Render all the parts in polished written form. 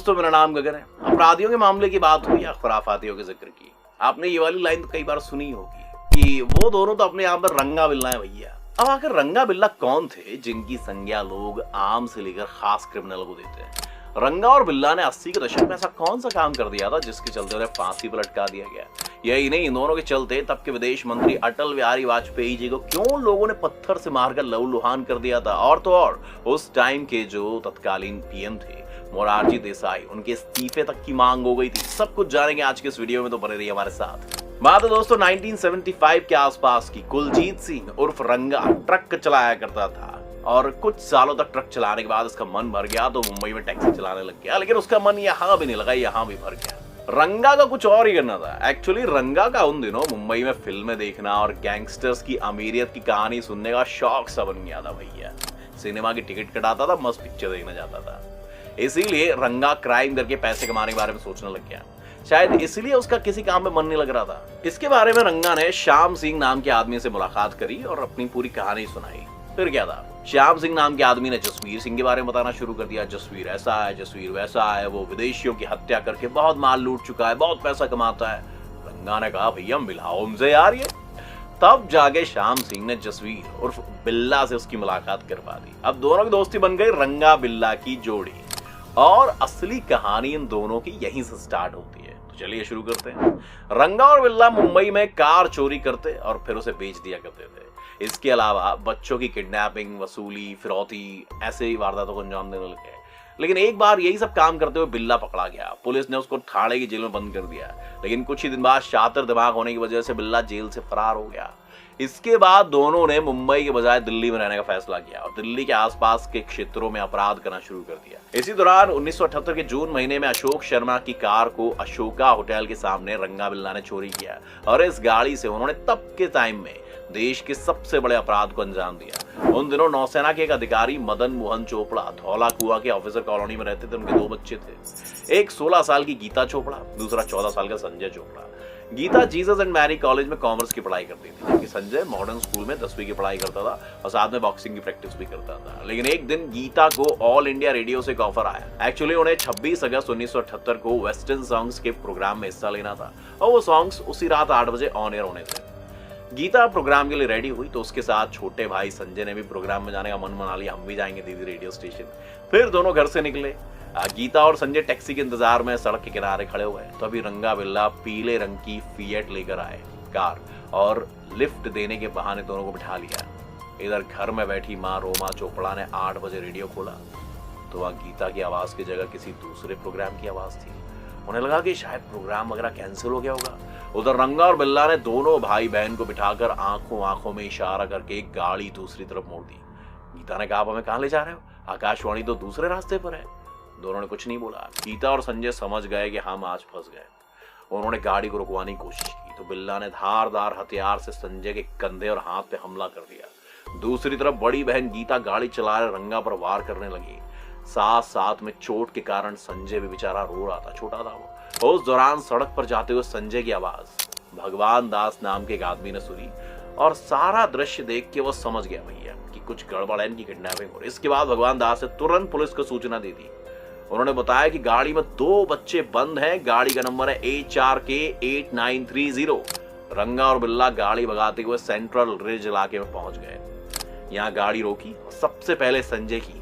दोस्तों, मेरा नाम गगन है। अपराधियों के मामले की बात हुई या खुराफातियों के जिक्र की, आपने ये वाली लाइन तो कई बार सुनी होगी कि वो दोनों तो अपने यहाँ पर रंगा बिल्ला है भैया। अब आखिर रंगा बिल्ला कौन थे जिनकी संज्ञा लोग आम से लेकर खास क्रिमिनल को देते हैं? रंगा और बिल्ला ने 80 के दशक में ऐसा कौन सा काम कर दिया था जिसके चलते उन्हें फांसी पर लटका दिया गया? यही नहीं, इन दोनों के चलते तब के विदेश मंत्री अटल बिहारी वाजपेयी जी को क्यों लोगों ने पत्थर से मारकर लहूलुहान कर दिया था। और तो और उस टाइम के जो तत्कालीन पीएम थे मोरारजी देसाई, उनके इस्तीफे तक की मांग हो गई थी। सब कुछ जानेंगे आज के इस वीडियो में, तो बने रहिए हमारे साथ। बात है दोस्तों 1975 के आसपास की। कुलजीत सिंह उर्फ रंगा ट्रक चलाया करता था और कुछ सालों तक ट्रक चलाने के बाद उसका मन भर गया तो मुंबई में टैक्सी चलाने लग गया। लेकिन उसका मन यहाँ भी नहीं लगा, यहाँ भी भर गया। रंगा का कुछ और ही करना था। एक्चुअली रंगा का उन दिनों मुंबई में फिल्में देखना और गैंगस्टर्स की अमीरियत की कहानी सुनने का शौक सा बन गया था भैया। सिनेमा की टिकट कटाता था, मस्त पिक्चर देखने जाता था। इसीलिए रंगा क्राइम करके पैसे कमाने के बारे में सोचने लग गया। शायद इसलिए उसका किसी काम में मन नहीं लग रहा था। इसके बारे में रंगा ने श्याम सिंह नाम के आदमी से मुलाकात करी और अपनी पूरी कहानी सुनाई। फिर क्या था, श्याम सिंह नाम के आदमी ने जसवीर सिंह के बारे में बताना शुरू कर दिया। जसवीर ऐसा है, जसवीर वैसा है, वो विदेशियों की हत्या करके बहुत माल लूट चुका है, बहुत पैसा कमाता है। रंगा ने कहा भैया मिलाओ हमसे यार ये। तब जाके श्याम सिंह ने जसवीर उर्फ बिल्ला से उसकी मुलाकात करवा दी। अब दोनों की दोस्ती बन गई रंगा बिल्ला की जोड़ी। और असली कहानी इन दोनों की यहीं से स्टार्ट होती है। तो चलिए शुरू करते हैं। रंगा और बिल्ला मुंबई में कार चोरी करते और फिर उसे बेच दिया करते थे। इसके अलावा बच्चों की किडनैपिंग, वसूली, फिरौती, ऐसे ही वारदातों को अंजाम देने लगे। लेकिन एक बार यही सब काम करते हुए बिल्ला पकड़ा गया। पुलिस ने उसको ठाणे की जेल में बंद कर दिया। लेकिन कुछ ही दिन बाद शातिर दिमाग होने की वजह से बिल्ला जेल से फरार हो गया। इसके बाद दोनों ने मुंबई के बजाय दिल्ली में रहने का फैसला किया और दिल्ली के आसपास के क्षेत्रों में अपराध करना शुरू कर दिया। इसी दौरान 1978 के जून महीने में अशोक शर्मा की कार को अशोका होटल के सामने रंगा बिल्ला ने चोरी किया और इस गाड़ी से उन्होंने तब के टाइम में देश के सबसे बड़े अपराध को अंजाम दिया। उन दिनों नौसेना के एक अधिकारी मदन मोहन चोपड़ा धौला कुआं के ऑफिसर कॉलोनी में रहते थे। उनके 2 बच्चे थे, एक 16 साल की गीता चोपड़ा, दूसरा 14 साल का Sanjay Chopra. Geeta Jesus and Mary college में कॉमर्स की पढ़ाई करती थी, जबकि संजय मॉडर्न स्कूल में 10वीं की पढ़ाई करता था और साथ में बॉक्सिंग की प्रैक्टिस भी करता था। लेकिन एक दिन गीता को ऑल इंडिया रेडियो से एक ऑफर आया। एक्चुअली उन्हें 26 अगस्त 1978 को वेस्टर्न सॉन्ग्स के प्रोग्राम में हिस्सा लेना था और वो सॉन्ग्स उसी रात 8 बजे ऑन एयर होने थे। गीता प्रोग्राम के लिए रेडी हुई तो उसके साथ छोटे भाई संजय ने भी प्रोग्राम में जाने का मन बना लिया। हम भी जाएंगे दीदी रेडियो स्टेशन। फिर दोनों घर से निकले। गीता और संजय टैक्सी के इंतजार में सड़क के किनारे खड़े हुए। तो अभी रंगा बिल्ला पीले रंग की फिएट लेकर आए कार और लिफ्ट देने के बहाने दोनों को बिठा लिया। इधर घर में बैठी माँ रोमा चोपड़ा ने 8 बजे रेडियो खोला तो वहाँ गीता की आवाज की जगह किसी दूसरे प्रोग्राम की आवाज थी। उन्हें लगा कि शायद प्रोग्राम वगैरह कैंसिल हो गया होगा। उधर रंगा और बिल्ला ने दोनों भाई बहन को बिठाकर आंखों में इशारा करके एक गाड़ी दूसरी तरफ मोड़ दी। गीता ने कहा आप हमें कहाँ ले जा रहे हो? आकाशवाणी तो दूसरे रास्ते पर है। दोनों ने कुछ नहीं बोला। गीता और संजय समझ गए कि हम आज फंस गए। उन्होंने गाड़ी को रुकवाने की कोशिश की तो बिल्ला ने धारदार हथियार से संजय के कंधे और हाथ पे हमला कर दिया। दूसरी तरफ बड़ी बहन गीता गाड़ी चला रहे रंगा पर वार करने लगी। साथ में चोट के कारण संजय भी बेचारा रो रहा था, छोटा था वो। उस दौरान सड़क पर जाते हुए संजय की आवाज भगवान दास नाम के एक आदमी ने सुनी और सारा दृश्य देख के वो समझ गया भैया कि कुछ गड़बड़ है, इनकी किडनैपिंग हो रही। इसके बाद भगवान दास ने तुरंत पुलिस को सूचना दे दी। उन्होंने बताया कि गाड़ी में 2 बच्चे बंद हैं। गाड़ी का नंबर है HRK 8930। रंगा और बिल्ला गाड़ी भगाते हुए सेंट्रल रिज इलाके में पहुंच गए। यहाँ गाड़ी रोकी और सबसे पहले संजय की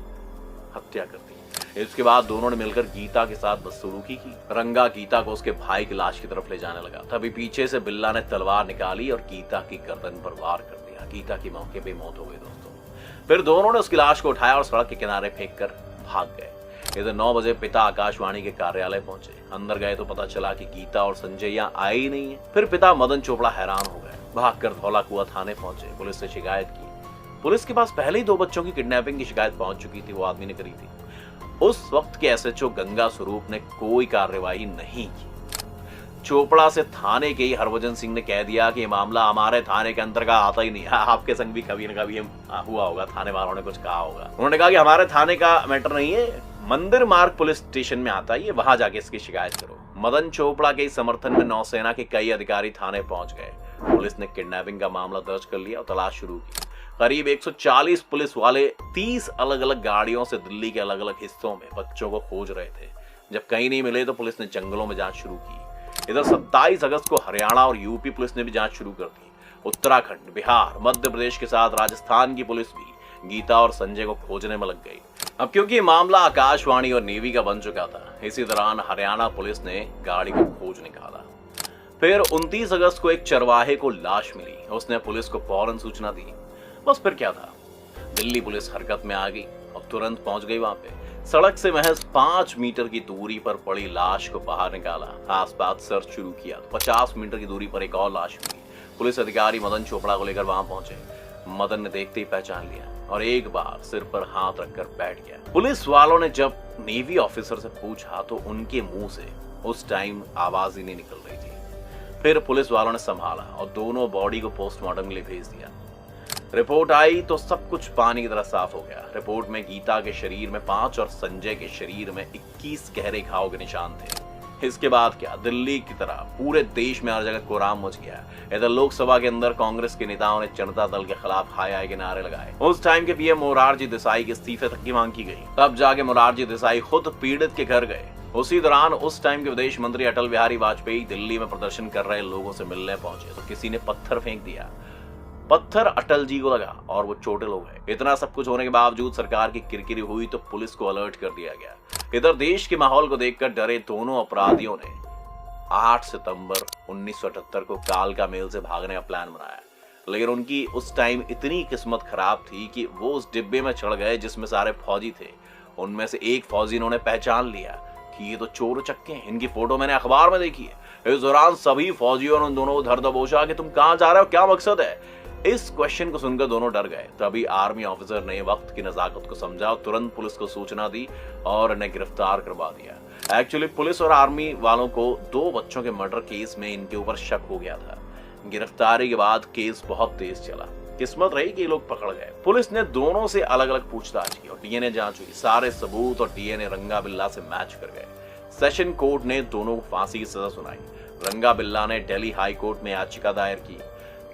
हत्या कर दी। इसके बाद दोनों ने मिलकर गीता के साथ बदसलूकी की। रंगा गीता को उसके भाई की लाश की तरफ ले जाने लगा। तभी पीछे से बिल्ला ने तलवार निकाली और गीता की गर्दन पर वार कर दिया। गीता की मौके पे मौत हो गई दोस्तों। फिर दोनों ने उसकी लाश को उठाया और सड़क के किनारे फेंक कर भाग गए। इधर 9 बजे पिता आकाशवाणी के कार्यालय पहुंचे। अंदर गए तो पता चला कि गीता और संजय यहाँ आए ही नहीं है। फिर पिता मदन चोपड़ा हैरान हो गए। भागकर धौला कुआं थाने पहुंचे। पुलिस से शिकायत की। पुलिस के पास पहले ही 2 बच्चों की किडनैपिंग की शिकायत पहुंच चुकी थी, वो आदमी ने करी थी। उस वक्त के SHO गंगा स्वरूप ने कोई कार्रवाई नहीं की। चोपड़ा से थाने के ही हरभजन सिंह ने कह दिया कि मामला हमारे थाने के अंतर्गत आता ही नहीं। आपके संग भी कभी न कभी हुआ होगा, थाने वालों ने कुछ कहा होगा। उन्होंने कहा कि हमारे थाने का मैटर नहीं है, मंदिर मार्ग पुलिस स्टेशन में आता है, वहां जाके इसकी शिकायत करो। मदन चोपड़ा के समर्थन में नौसेना के कई अधिकारी थाने पहुंच गए। पुलिस ने किडनैपिंग का मामला दर्ज कर लिया और तलाश शुरू की। करीब 140 पुलिस वाले 30 अलग अलग गाड़ियों से दिल्ली के अलग अलग हिस्सों में बच्चों को खोज रहे थे। जब कहीं नहीं मिले तो पुलिस ने जंगलों में जांच शुरू की। इधर 27 अगस्त को हरियाणा और यूपी पुलिस ने भी जांच शुरू कर दी। उत्तराखंड, बिहार, मध्य प्रदेश के साथ राजस्थान की पुलिस भी गीता और संजय को खोजने में लग गई। अब क्योंकि मामला आकाशवाणी और नेवी का बन चुका था, इसी दौरान हरियाणा पुलिस ने गाड़ी को खोज निकाला। फिर 29 अगस्त को एक चरवाहे को लाश मिली। उसने पुलिस को फौरन सूचना दी। बस फिर क्या था, दिल्ली पुलिस हरकत में आ गई और तुरंत पहुंच गई वहां पे। सड़क से महज 5 मीटर की दूरी पर पड़ी लाश को बाहर निकाला, आसपास सर्च शुरू किया। 50 मीटर की दूरी पर एक और लाश मिली। पुलिस अधिकारी मदन चोपड़ा को लेकर वहां पहुंचे। मदन ने देखते ही पहचान लिया और एक बार सिर पर हाथ रखकर बैठ गया। पुलिस वालों ने जब नेवी ऑफिसर से पूछा तो उनके मुंह से उस टाइम आवाज ही नहीं निकल रही थी। फिर पुलिस वालों ने संभाला और दोनों बॉडी को पोस्टमार्टम के लिए भेज दिया। रिपोर्ट आई तो सब कुछ पानी की तरह साफ हो गया। रिपोर्ट में गीता के शरीर में 5 और संजय के शरीर में 21 गहरे घाव के निशान थे। इसके बाद क्या, दिल्ली की तरह पूरे देश में हर जगह कोहराम मच गया। इधर लोकसभा के अंदर कांग्रेस के नेताओं ने जनता दल के खिलाफ हाय हाय के नारे लगाए। उस टाइम के पीएम मोरारजी देसाई के इस्तीफे तक की मांग की गई। तब जाके मोरारजी देसाई खुद पीड़ित के घर गए। उसी दौरान उस टाइम के विदेश मंत्री अटल बिहारी वाजपेयी दिल्ली में प्रदर्शन कर रहे लोगों से मिलने पहुंचे तो किसी ने पत्थर फेंक दिया। पत्थर अटल जी को लगा और वो चोटिल हो गए। इतना सब कुछ होने के बावजूद सरकार की किरकिरी हुई तो पुलिस को अलर्ट कर दिया गया। इधर देश के माहौल को देखकर डरे दोनों अपराधियों ने 8 सितंबर 1978 को कालका मेल से भागने का प्लान बनाया। लेकिन उनकी उस टाइम इतनी किस्मत खराब थी कि वो उस डिब्बे में चढ़ गए जिसमें सारे फौजी थे। उनमें से एक फौजी इन्होंने पहचान लिया कि ये तो चोर चक्के हैं, इनकी फोटो मैंने अखबार में देखी है। इस दौरान सभी फौजियों ने उन दोनों को धर दबोचा कि तुम कहां जा रहे हो, क्या मकसद है। इस क्वेश्चन को सुनकर दोनों डर गए। तभी आर्मी ऑफिसर ने वक्त की नजाकत को समझा और तुरंत पुलिस को सूचना दी और इन्हें गिरफ्तार करवा दिया। एक्चुअली पुलिस और आर्मी वालों को 2 बच्चों के मर्डर केस में इनके ऊपर शक हो गया था। गिरफ्तारी के बाद केस बहुत तेज चला। किस्मत रही कि ये लोग पकड़ गए। पुलिस ने दोनों से अलग अलग पूछताछ की और डीएनए जांच हुई। सारे सबूत और डीएनए रंगा बिल्ला से मैच कर गए। सेशन कोर्ट ने दोनों को फांसी की सजा सुनाई। रंगा बिल्ला ने दिल्ली हाई कोर्ट में याचिका दायर की।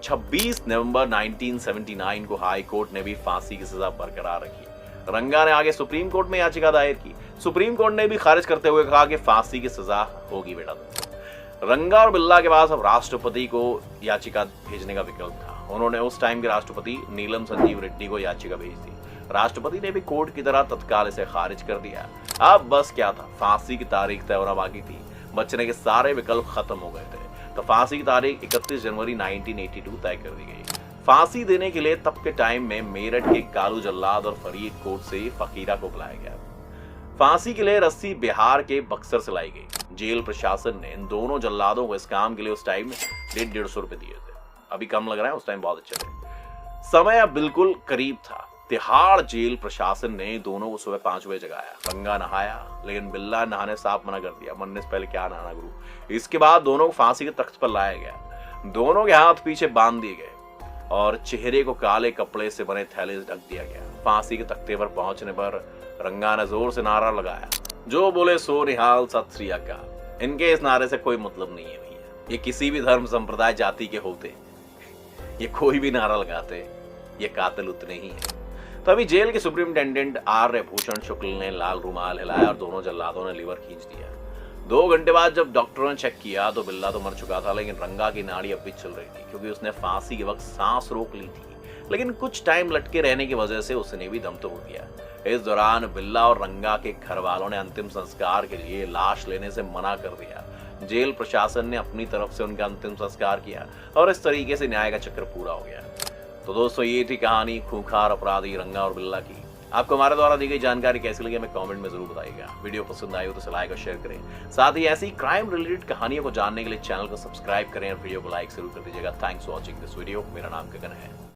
26 नवंबर 1979 को हाई कोर्ट ने भी फांसी की सजा बरकरार रखी। रंगा ने आगे सुप्रीम कोर्ट में याचिका दायर की। सुप्रीम कोर्ट ने भी खारिज करते हुए कहा कि फांसी की सजा होगी बेटा तुमको। रंगा और बिल्ला के पास अब राष्ट्रपति को याचिका भेजने का विकल्प था। उन्होंने उस टाइम के राष्ट्रपति नीलम संजीव रेड्डी को याचिका भेज दी। राष्ट्रपति ने भी कोर्ट की तरह तत्काल इसे खारिज कर दिया। अब बस क्या था, फांसी की तारीख तय होना बाकी थी। बचने के सारे विकल्प खत्म हो गए थे तो फांसी की तारीख 31 जनवरी 1982 तय कर दी गई। फांसी देने के लिए तब के टाइम में मेरठ के कालू जल्लाद और फरीदकोट से फकीरा को बुलाया गया। फांसी के लिए रस्सी बिहार के बक्सर से लाई गई। जेल प्रशासन ने इन दोनों जल्लादों को इस काम के लिए उस टाइम 150 रुपए दिए थे। अभी कम लग रहा है, उस टाइम बहुत अच्छे थे। समय अब बिल्कुल करीब था। तिहाड़ जेल प्रशासन ने दोनों को सुबह 5 बजे जगाया। रंगा नहाया लेकिन बिल्ला नहाने साफ मना कर दिया। मरने से पहले क्या नहाना गुरु। इसके बाद दोनों को फांसी के तख्त पर लाया गया। दोनों के हाथ पीछे बांध दिए गए और चेहरे को काले कपड़े से बने थैले से ढक दिया गया। फांसी के तख्ते पर पहुंचने पर रंगा ने जोर से नारा लगाया, जो बोले सो निहाल सत श्री अकाल। इनके इस नारे से कोई मतलब नहीं है भैया। ये किसी भी धर्म संप्रदाय जाति के होते, ये कोई भी नारा लगाते, ये कातिल उतने ही है। तभी जेल के सुप्रिंटेंडेंट आर्य भूषण शुक्ल ने लाल रुमाल हिलाया और दोनों जल्लादों ने लीवर खींच दिया। 2 घंटे बाद जब डॉक्टरों ने चेक किया तो बिल्ला तो मर चुका था, लेकिन रंगा की नाड़ी अब भी चल रही थी क्योंकि उसने फांसी के वक्त सांस रोक ली थी। लेकिन कुछ टाइम लटके रहने की वजह से उसने भी दम तोड़ दिया। इस दौरान बिल्ला और रंगा के घर वालों ने अंतिम संस्कार के लिए लाश लेने से मना कर दिया। जेल प्रशासन ने अपनी तरफ से उनका अंतिम संस्कार किया और इस तरीके से न्याय का चक्र पूरा हो गया। तो दोस्तों, ये थी कहानी खूंखार अपराधी रंगा और बिल्ला की। आपको हमारे द्वारा दी गई जानकारी कैसी लगी हमें कमेंट में जरूर बताइएगा। वीडियो पसंद आई हो तो लाइक और शेयर करें। साथ ही ऐसी क्राइम रिलेटेड कहानियों को जानने के लिए चैनल को सब्सक्राइब करें और वीडियो को लाइक जरूर कर दीजिएगा। Thanks for watching this video. मेरा नाम गगन है।